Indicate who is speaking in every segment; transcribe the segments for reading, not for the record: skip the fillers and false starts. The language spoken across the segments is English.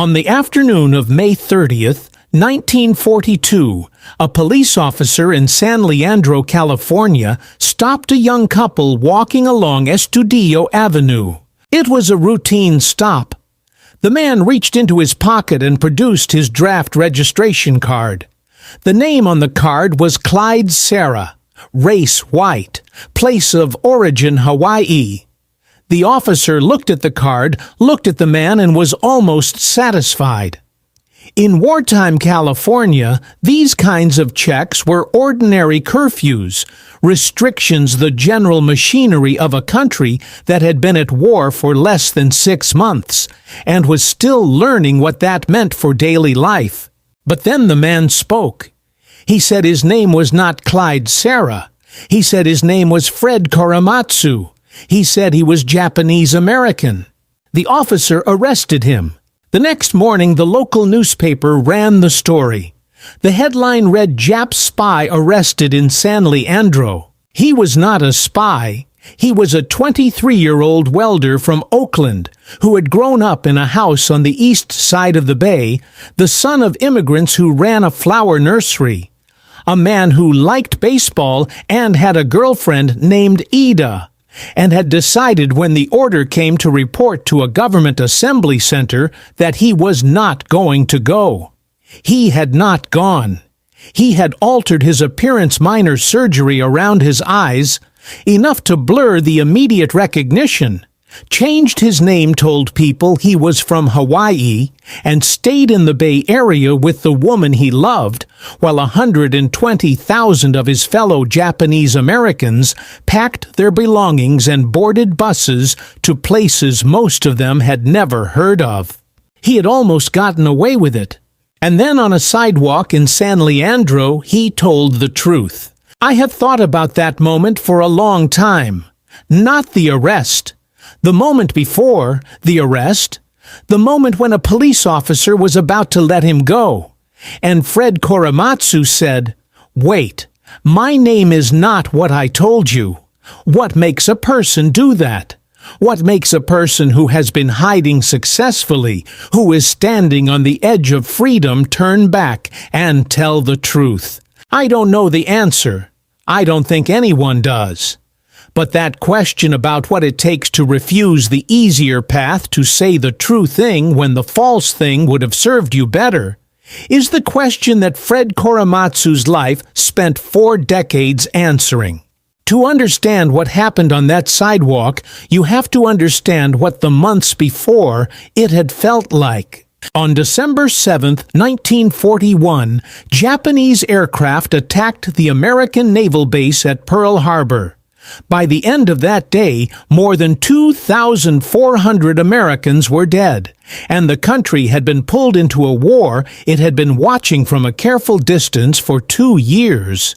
Speaker 1: On the afternoon of May 30th, 1942, a police officer in San Leandro, California, stopped a young couple walking along Estudillo Avenue. It was a routine stop. The man reached into his pocket and produced his draft registration card. The name on the card was Clyde Serra, race white, place of origin Hawaii. The officer looked at the card, looked at the man, and was almost satisfied. In wartime California, these kinds of checks were ordinary curfews, restrictions the general machinery of a country that had been at war for less than 6 months, and was still learning what that meant for daily life. But then the man spoke. He said his name was not Clyde Serra. He said his name was Fred Korematsu. He said he was Japanese American. The officer arrested him. The next morning, the local newspaper ran the story. The headline read, "Jap spy arrested in San Leandro." He was not a spy. He was a 23-year-old welder from Oakland who had grown up in a house on the east side of the bay, the son of immigrants who ran a flower nursery. A man who liked baseball and had a girlfriend named Ida, and had decided when the order came to report to a government assembly center that he was not going to go. He had not gone. He had altered his appearance, minor surgery around his eyes, enough to blur the immediate recognition, changed his name, told people he was from Hawaii, and stayed in the Bay Area with the woman he loved, while 120,000 of his fellow Japanese Americans packed their belongings and boarded buses to places most of them had never heard of. He had almost gotten away with it. And then on a sidewalk in San Leandro, he told the truth. I have thought about that moment for a long time. Not the arrest. The moment before the arrest, the moment when a police officer was about to let him go, and Fred Korematsu said, "Wait, my name is not what I told you. What makes a person do that? What makes a person who has been hiding successfully, who is standing on the edge of freedom, turn back and tell the truth? I don't know the answer. I don't think anyone does. But that question about what it takes to refuse the easier path to say the true thing when the false thing would have served you better is the question that Fred Korematsu's life spent 4 decades answering. To understand what happened on that sidewalk, you have to understand what the months before it had felt like. On December 7, 1941, Japanese aircraft attacked the American naval base at Pearl Harbor. By the end of that day, more than 2,400 Americans were dead, and the country had been pulled into a war it had been watching from a careful distance for 2 years.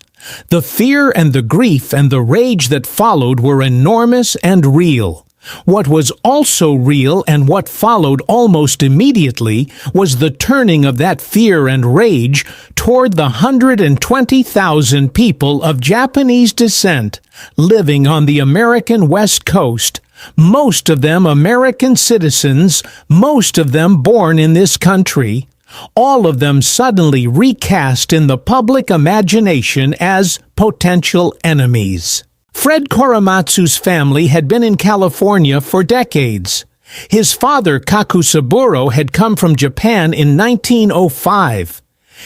Speaker 1: The fear and the grief and the rage that followed were enormous and real. What was also real and what followed almost immediately was the turning of that fear and rage toward the 120,000 people of Japanese descent living on the American West Coast, most of them American citizens, most of them born in this country, all of them suddenly recast in the public imagination as potential enemies. Fred Korematsu's family had been in California for decades. His father, Kakusaburo, had come from Japan in 1905.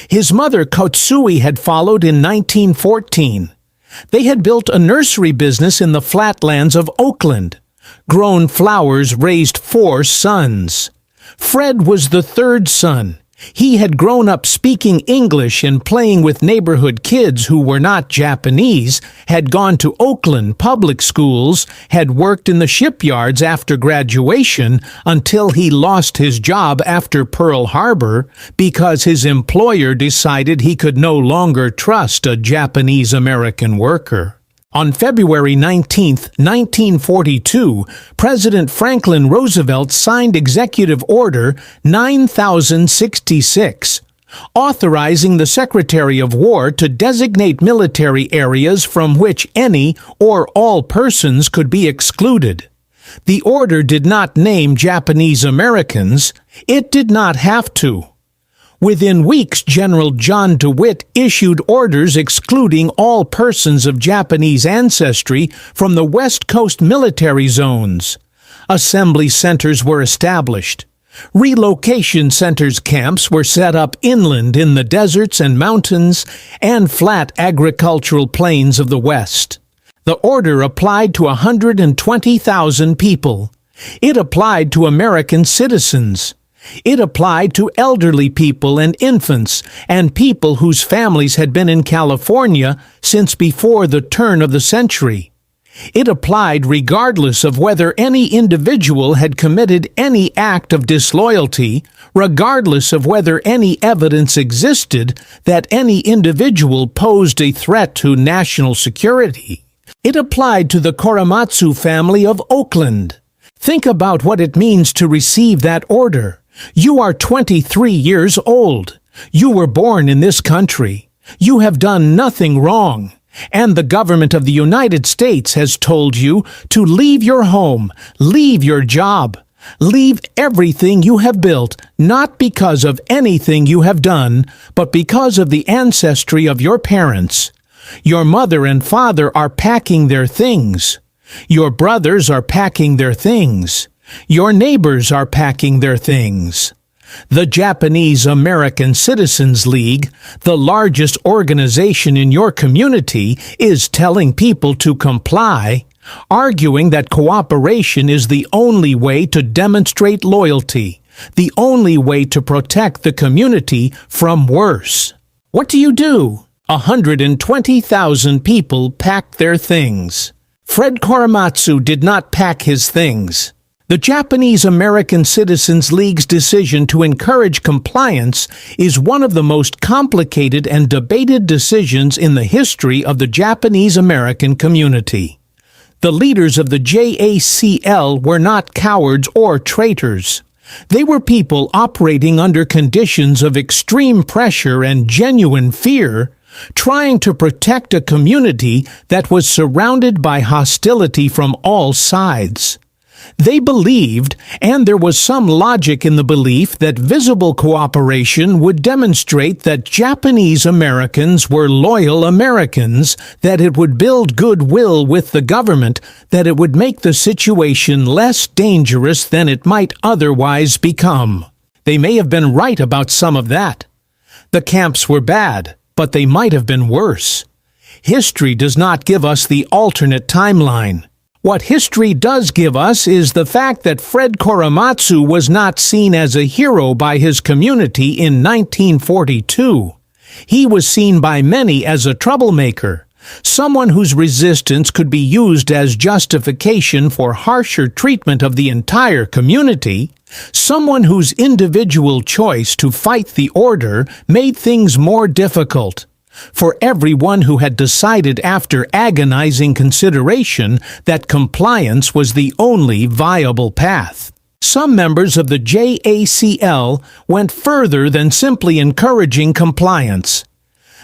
Speaker 1: His mother, Kotsui, had followed in 1914. They had built a nursery business in the flatlands of Oakland. Grown flowers raised 4 sons. Fred was the 3rd son. He had grown up speaking English and playing with neighborhood kids who were not Japanese, had gone to Oakland public schools, had worked in the shipyards after graduation until he lost his job after Pearl Harbor because his employer decided he could no longer trust a Japanese-American worker. On February 19, 1942, President Franklin Roosevelt signed Executive Order 9066, authorizing the Secretary of War to designate military areas from which any or all persons could be excluded. The order did not name Japanese Americans. It did not have to. Within weeks, General John DeWitt issued orders excluding all persons of Japanese ancestry from the West Coast military zones. Assembly centers were established. Relocation centers camps were set up inland in the deserts and mountains and flat agricultural plains of the West. The order applied to 120,000 people. It applied to American citizens. It applied to elderly people and infants and people whose families had been in California since before the turn of the century. It applied regardless of whether any individual had committed any act of disloyalty, regardless of whether any evidence existed that any individual posed a threat to national security. It applied to the Korematsu family of Oakland. Think about what it means to receive that order. You are 23 years old. You were born in this country. You have done nothing wrong. And the government of the United States has told you to leave your home, leave your job, leave everything you have built, not because of anything you have done, but because of the ancestry of your parents. Your mother and father are packing their things. Your brothers are packing their things. Your neighbors are packing their things. The Japanese American Citizens League, the largest organization in your community, is telling people to comply, arguing that cooperation is the only way to demonstrate loyalty, the only way to protect the community from worse. What do? 120,000 people packed their things. Fred Korematsu did not pack his things. The Japanese American Citizens League's decision to encourage compliance is one of the most complicated and debated decisions in the history of the Japanese American community. The leaders of the JACL were not cowards or traitors. They were people operating under conditions of extreme pressure and genuine fear, trying to protect a community that was surrounded by hostility from all sides. They believed, and there was some logic in the belief, that visible cooperation would demonstrate that Japanese Americans were loyal Americans, that it would build goodwill with the government, that it would make the situation less dangerous than it might otherwise become. They may have been right about some of that. The camps were bad, but they might have been worse. History does not give us the alternate timeline. What history does give us is the fact that Fred Korematsu was not seen as a hero by his community in 1942. He was seen by many as a troublemaker, someone whose resistance could be used as justification for harsher treatment of the entire community, someone whose individual choice to fight the order made things more difficult. For everyone who had decided after agonizing consideration that compliance was the only viable path. Some members of the JACL went further than simply encouraging compliance.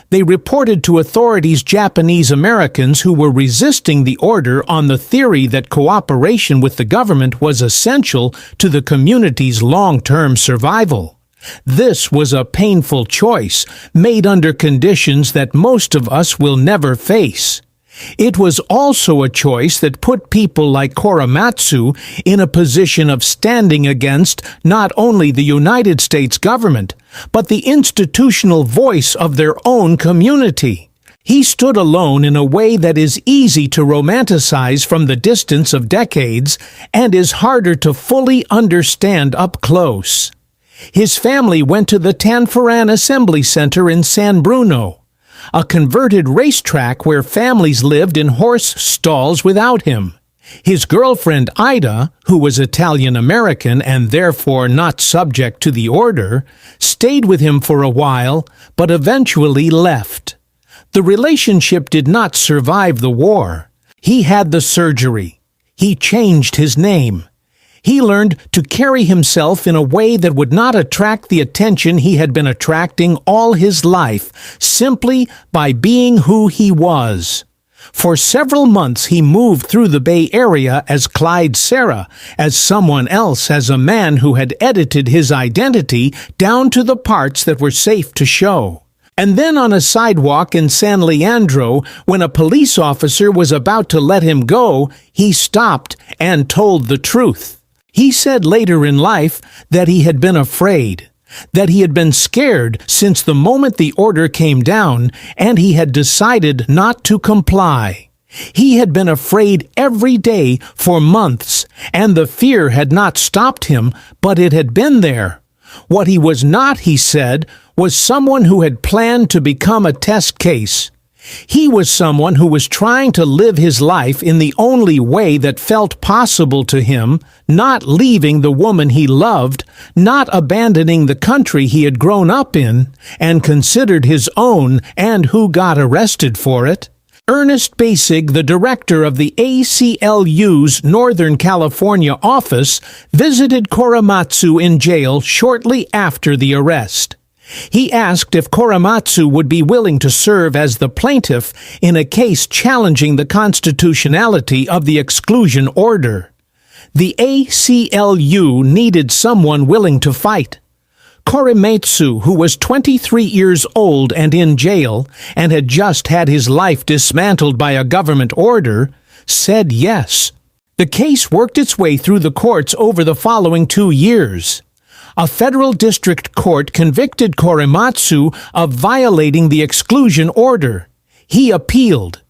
Speaker 1: They reported to authorities Japanese Americans who were resisting the order on the theory that cooperation with the government was essential to the community's long-term survival. This was a painful choice, made under conditions that most of us will never face. It was also a choice that put people like Korematsu in a position of standing against not only the United States government, but the institutional voice of their own community. He stood alone in a way that is easy to romanticize from the distance of decades and is harder to fully understand up close. His family went to the Tanforan Assembly Center in San Bruno, a converted racetrack where families lived in horse stalls without him. His girlfriend Ida, who was Italian-American and therefore not subject to the order, stayed with him for a while, but eventually left. The relationship did not survive the war. He had the surgery. He changed his name. He learned to carry himself in a way that would not attract the attention he had been attracting all his life, simply by being who he was. For several months he moved through the Bay Area as Clyde Serra, as someone else, as a man who had edited his identity down to the parts that were safe to show. And then on a sidewalk in San Leandro, when a police officer was about to let him go, he stopped and told the truth. He said later in life that he had been afraid, that he had been scared since the moment the order came down, and he had decided not to comply. He had been afraid every day for months, and the fear had not stopped him, but it had been there. What he was not, he said, was someone who had planned to become a test case. He was someone who was trying to live his life in the only way that felt possible to him, not leaving the woman he loved, not abandoning the country he had grown up in and considered his own and who got arrested for it. Ernest Basig, the director of the ACLU's Northern California office, visited Korematsu in jail shortly after the arrest. He asked if Korematsu would be willing to serve as the plaintiff in a case challenging the constitutionality of the exclusion order. The ACLU needed someone willing to fight. Korematsu, who was 23 years old and in jail and had just had his life dismantled by a government order, said yes. The case worked its way through the courts over the following 2 years. A federal district court convicted Korematsu of violating the exclusion order. He appealed.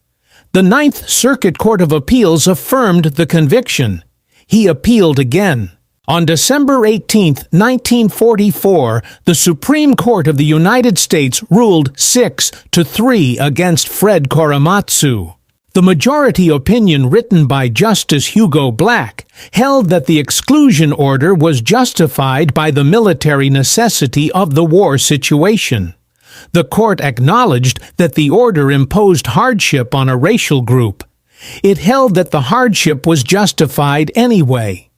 Speaker 1: The Ninth Circuit Court of Appeals affirmed the conviction. He appealed again. On December 18, 1944, the Supreme Court of the United States ruled 6-3 against Fred Korematsu. The majority opinion written by Justice Hugo Black held that the exclusion order was justified by the military necessity of the war situation. The court acknowledged that the order imposed hardship on a racial group. It held that the hardship was justified anyway.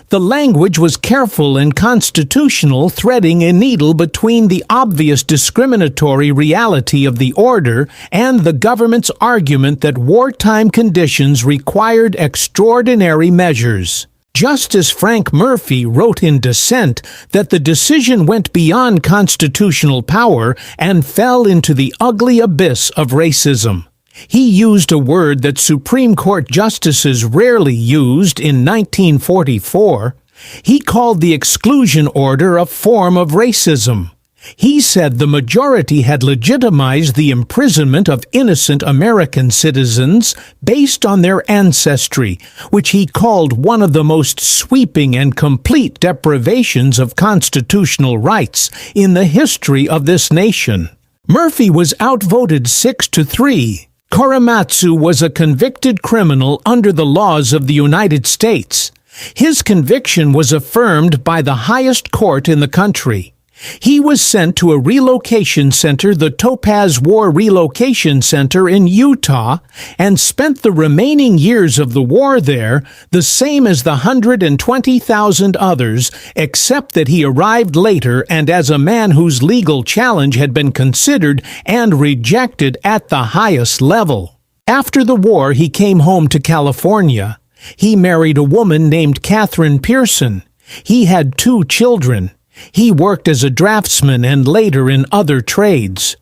Speaker 1: The language was careful and constitutional, threading a needle between the obvious discriminatory reality of the order and the government's argument that wartime conditions required extraordinary measures. Justice Frank Murphy wrote in dissent that the decision went beyond constitutional power and fell into the ugly abyss of racism. He used a word that Supreme Court justices rarely used in 1944. He called the exclusion order a form of racism. He said the majority had legitimized the imprisonment of innocent American citizens based on their ancestry, which he called one of the most sweeping and complete deprivations of constitutional rights in the history of this nation. Murphy was outvoted 6-3. Korematsu was a convicted criminal under the laws of the United States. His conviction was affirmed by the highest court in the country. He was sent to a relocation center, the Topaz War Relocation Center in Utah, and spent the remaining years of the war there, the same as the 120,000 others, except that he arrived later and as a man whose legal challenge had been considered and rejected at the highest level. After the war, he came home to California. He married a woman named Catherine Pearson. He had 2 children. He worked as a draftsman and later in other trades.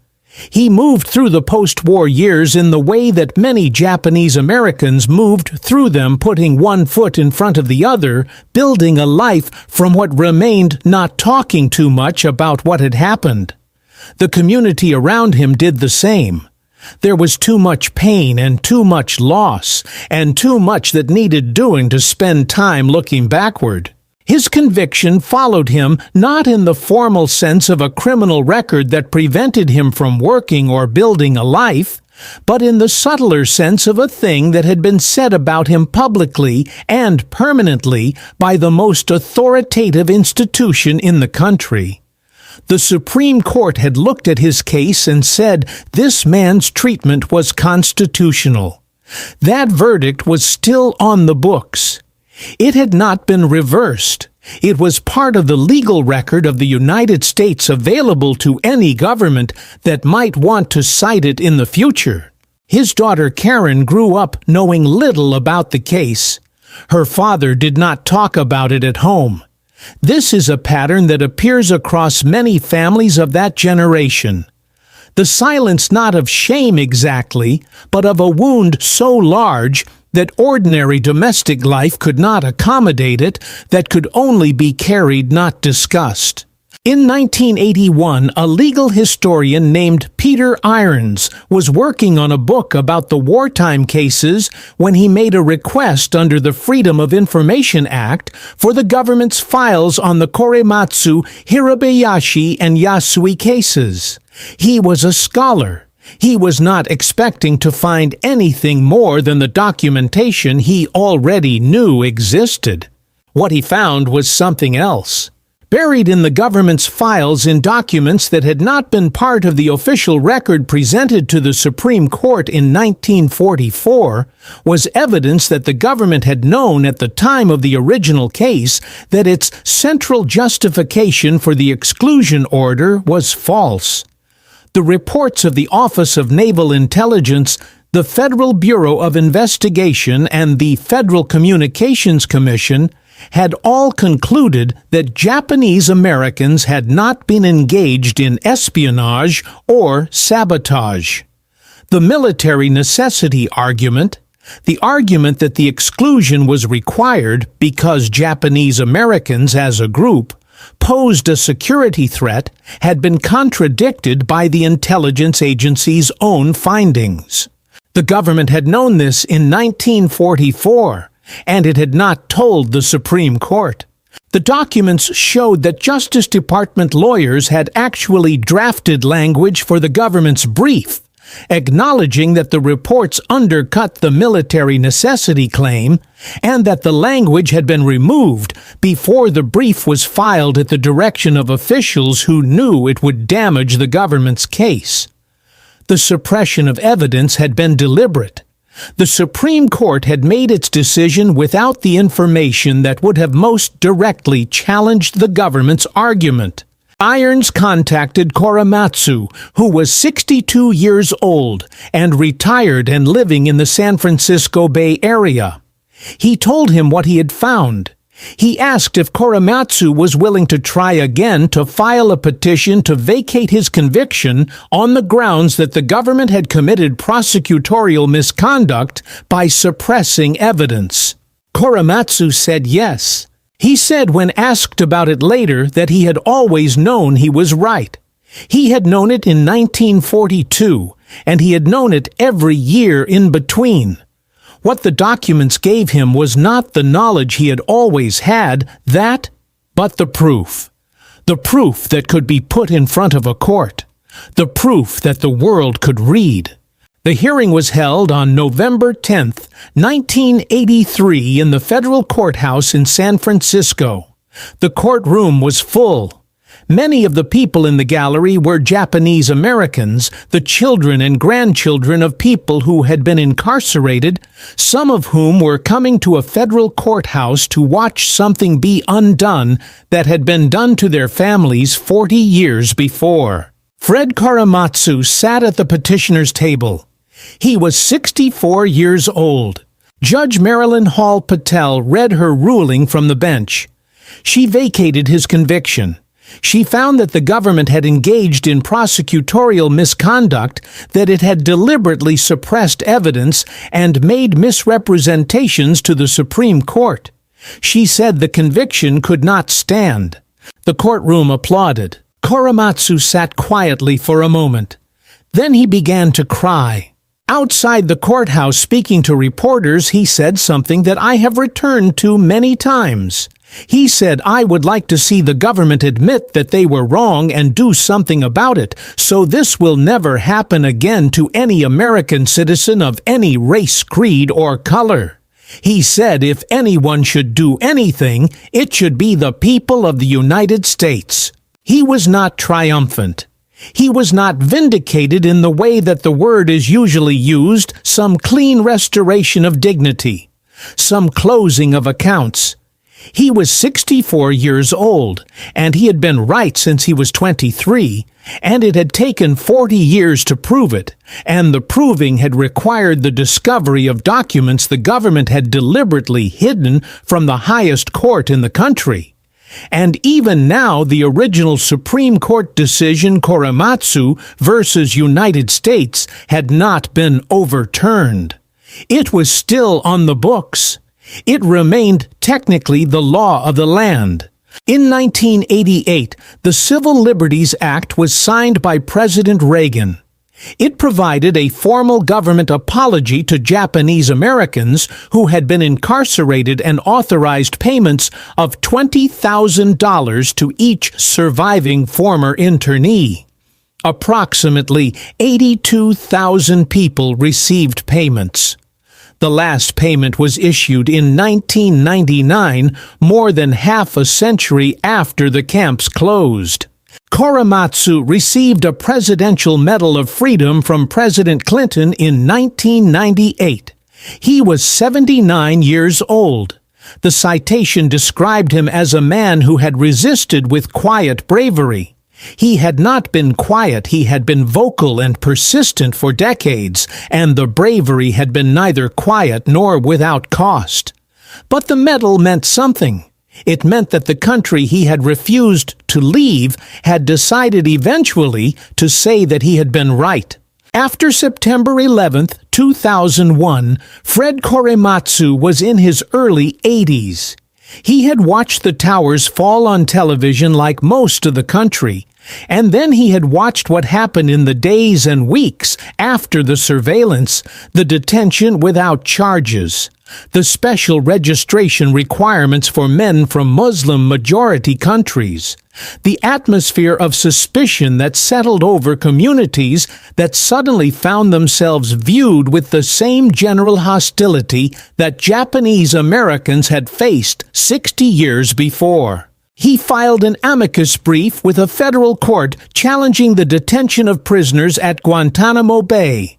Speaker 1: He moved through the post-war years in the way that many Japanese Americans moved through them, putting one foot in front of the other, building a life from what remained, not talking too much about what had happened. The community around him did the same. There was too much pain and too much loss, and too much that needed doing to spend time looking backward. His conviction followed him not in the formal sense of a criminal record that prevented him from working or building a life, but in the subtler sense of a thing that had been said about him publicly and permanently by the most authoritative institution in the country. The Supreme Court had looked at his case and said this man's treatment was constitutional. That verdict was still on the books. It had not been reversed. It was part of the legal record of the United States available to any government that might want to cite it in the future. His daughter Karen grew up knowing little about the case. Her father did not talk about it at home. This is a pattern that appears across many families of that generation. The silence not of shame exactly, but of a wound so large that ordinary domestic life could not accommodate it, that could only be carried, not discussed. In 1981, a legal historian named Peter Irons was working on a book about the wartime cases when he made a request under the Freedom of Information Act for the government's files on the Korematsu, Hirabayashi, and Yasui cases. He was a scholar. He was not expecting to find anything more than the documentation he already knew existed. What he found was something else. Buried in the government's files in documents that had not been part of the official record presented to the Supreme Court in 1944 was evidence that the government had known at the time of the original case that its central justification for the exclusion order was false. The reports of the Office of Naval Intelligence, the Federal Bureau of Investigation, and the Federal Communications Commission had all concluded that Japanese Americans had not been engaged in espionage or sabotage. The military necessity argument, the argument that the exclusion was required because Japanese Americans as a group posed a security threat, had been contradicted by the intelligence agency's own findings. The government had known this in 1944, and it had not told the Supreme Court. The documents showed that Justice Department lawyers had actually drafted language for the government's brief, acknowledging that the reports undercut the military necessity claim and that the language had been removed before the brief was filed at the direction of officials who knew it would damage the government's case. The suppression of evidence had been deliberate. The Supreme Court had made its decision without the information that would have most directly challenged the government's argument. Irons contacted Korematsu, who was 62 years old and retired and living in the San Francisco Bay Area. He told him what he had found. He asked if Korematsu was willing to try again to file a petition to vacate his conviction on the grounds that the government had committed prosecutorial misconduct by suppressing evidence. Korematsu said yes. He said when asked about it later that he had always known he was right. He had known it in 1942, and he had known it every year in between. What the documents gave him was not the knowledge he had always had, but the proof. The proof that could be put in front of a court. The proof that the world could read. The hearing was held on November 10, 1983 in the federal courthouse in San Francisco. The courtroom was full. Many of the people in the gallery were Japanese Americans, the children and grandchildren of people who had been incarcerated, some of whom were coming to a federal courthouse to watch something be undone that had been done to their families 40 years before. Fred Korematsu sat at the petitioner's table. He was 64 years old. Judge Marilyn Hall Patel read her ruling from the bench. She vacated his conviction. She found that the government had engaged in prosecutorial misconduct, that it had deliberately suppressed evidence and made misrepresentations to the Supreme Court. She said the conviction could not stand. The courtroom applauded. Korematsu sat quietly for a moment. Then he began to cry. Outside the courthouse speaking to reporters, he said something that I have returned to many times. He said, I would like to see the government admit that they were wrong and do something about it, so this will never happen again to any American citizen of any race, creed, or color. He said if anyone should do anything, it should be the people of the United States. He was not triumphant. He was not vindicated in the way that the word is usually used, some clean restoration of dignity, some closing of accounts. He was 64 years old, and he had been right since he was 23, and it had taken 40 years to prove it, and the proving had required the discovery of documents the government had deliberately hidden from the highest court in the country. And even now, the original Supreme Court decision Korematsu versus United States had not been overturned. It was still on the books. It remained technically the law of the land. In 1988, the Civil Liberties Act was signed by President Reagan. It provided a formal government apology to Japanese Americans who had been incarcerated and authorized payments of $20,000 to each surviving former internee. Approximately 82,000 people received payments. The last payment was issued in 1999, more than half a century after the camps closed. Korematsu received a Presidential Medal of Freedom from President Clinton in 1998. He was 79 years old. The citation described him as a man who had resisted with quiet bravery. He had not been quiet, he had been vocal and persistent for decades, and the bravery had been neither quiet nor without cost. But the medal meant something. It meant that the country he had refused to leave had decided eventually to say that he had been right. After September 11, 2001, Fred Korematsu was in his early 80s. He had watched the towers fall on television like most of the country, and then he had watched what happened in the days and weeks after the surveillance, the detention without charges, the special registration requirements for men from Muslim-majority countries, the atmosphere of suspicion that settled over communities that suddenly found themselves viewed with the same general hostility that Japanese Americans had faced 60 years before. He filed an amicus brief with a federal court challenging the detention of prisoners at Guantanamo Bay.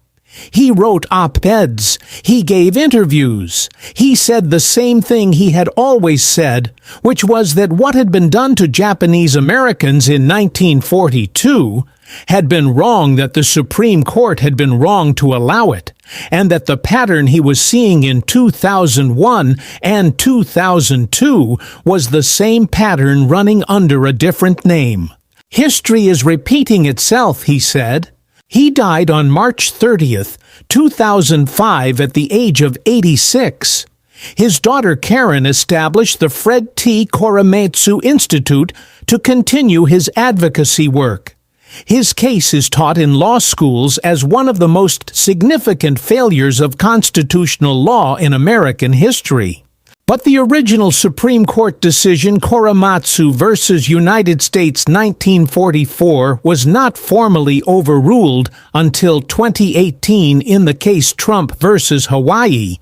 Speaker 1: He wrote op-eds. He gave interviews. He said the same thing he had always said, which was that what had been done to Japanese Americans in 1942 had been wrong, that the Supreme Court had been wrong to allow it, and that the pattern he was seeing in 2001 and 2002 was the same pattern running under a different name. History is repeating itself, he said. He died on March 30th, 2005 at the age of 86. His daughter Karen established the Fred T. Korematsu Institute to continue his advocacy work. His case is taught in law schools as one of the most significant failures of constitutional law in American history. But the original Supreme Court decision Korematsu versus United States 1944 was not formally overruled until 2018 in the case Trump versus Hawaii,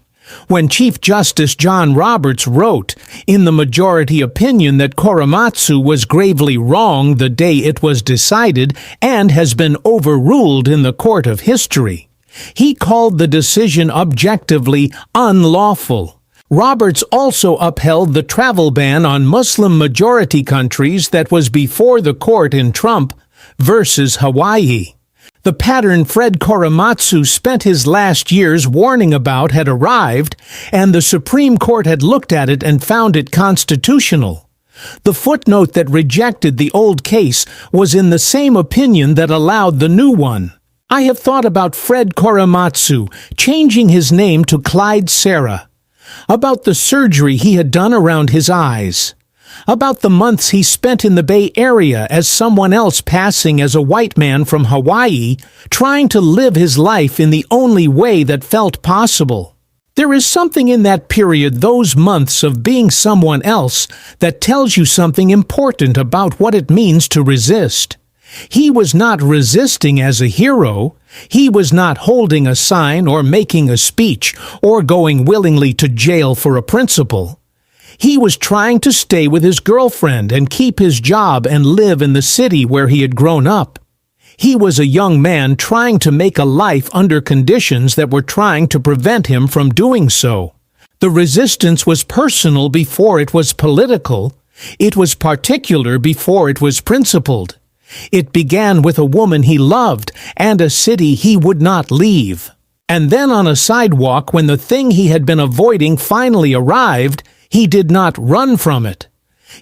Speaker 1: when Chief Justice John Roberts wrote in the majority opinion that Korematsu was gravely wrong the day it was decided and has been overruled in the court of history. He called the decision objectively unlawful. Roberts also upheld the travel ban on Muslim-majority countries that was before the court in Trump versus Hawaii. The pattern Fred Korematsu spent his last years warning about had arrived, and the Supreme Court had looked at it and found it constitutional. The footnote that rejected the old case was in the same opinion that allowed the new one. I have thought about Fred Korematsu changing his name to Clyde Sarah, about the surgery he had done around his eyes, about the months he spent in the Bay Area as someone else passing as a white man from Hawaii, trying to live his life in the only way that felt possible. There is something in that period, those months of being someone else, that tells you something important about what it means to resist. He was not resisting as a hero. He was not holding a sign or making a speech or going willingly to jail for a principle. He was trying to stay with his girlfriend and keep his job and live in the city where he had grown up. He was a young man trying to make a life under conditions that were trying to prevent him from doing so. The resistance was personal before it was political. It was particular before it was principled. It began with a woman he loved and a city he would not leave. And then on a sidewalk, when the thing he had been avoiding finally arrived, he did not run from it.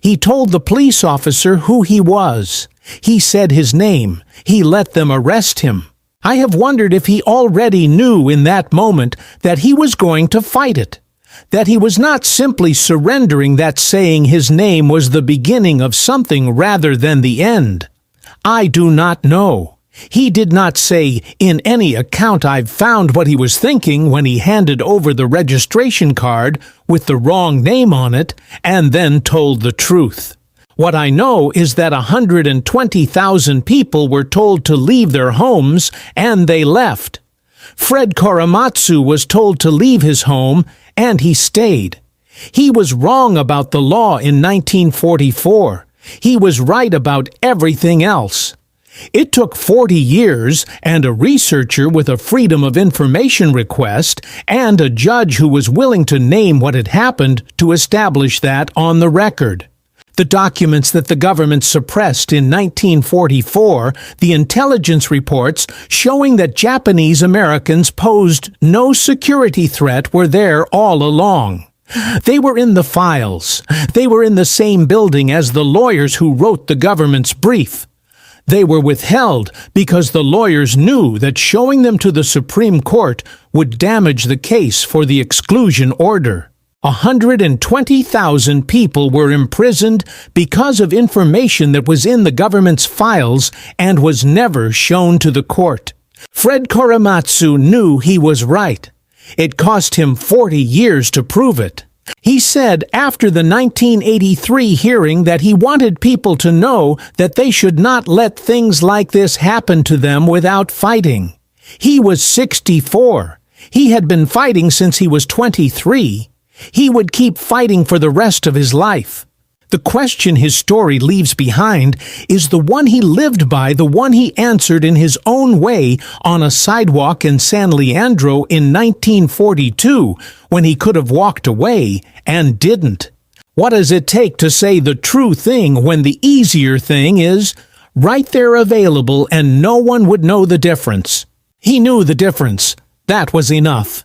Speaker 1: He told the police officer who he was. He said his name. He let them arrest him. I have wondered if he already knew in that moment that he was going to fight it, that he was not simply surrendering, that saying his name was the beginning of something rather than the end. I do not know. He did not say, in any account I've found, what he was thinking when he handed over the registration card with the wrong name on it and then told the truth. What I know is that 120,000 people were told to leave their homes, and they left. Fred Korematsu was told to leave his home, and he stayed. He was wrong about the law in 1944. He was right about everything else. It took 40 years and a researcher with a Freedom of Information request and a judge who was willing to name what had happened to establish that on the record. The documents that the government suppressed in 1944, the intelligence reports showing that Japanese Americans posed no security threat, were there all along. They were in the files. They were in the same building as the lawyers who wrote the government's brief. They were withheld because the lawyers knew that showing them to the Supreme Court would damage the case for the exclusion order. 120,000 people were imprisoned because of information that was in the government's files and was never shown to the court. Fred Korematsu knew he was right. It cost him 40 years to prove it. He said after the 1983 hearing that he wanted people to know that they should not let things like this happen to them without fighting. He was 64. He had been fighting since he was 23. He would keep fighting for the rest of his life. The question his story leaves behind is the one he lived by, the one he answered in his own way on a sidewalk in San Leandro in 1942, when he could have walked away and didn't. What does it take to say the true thing when the easier thing is right there available and no one would know the difference? He knew the difference. That was enough.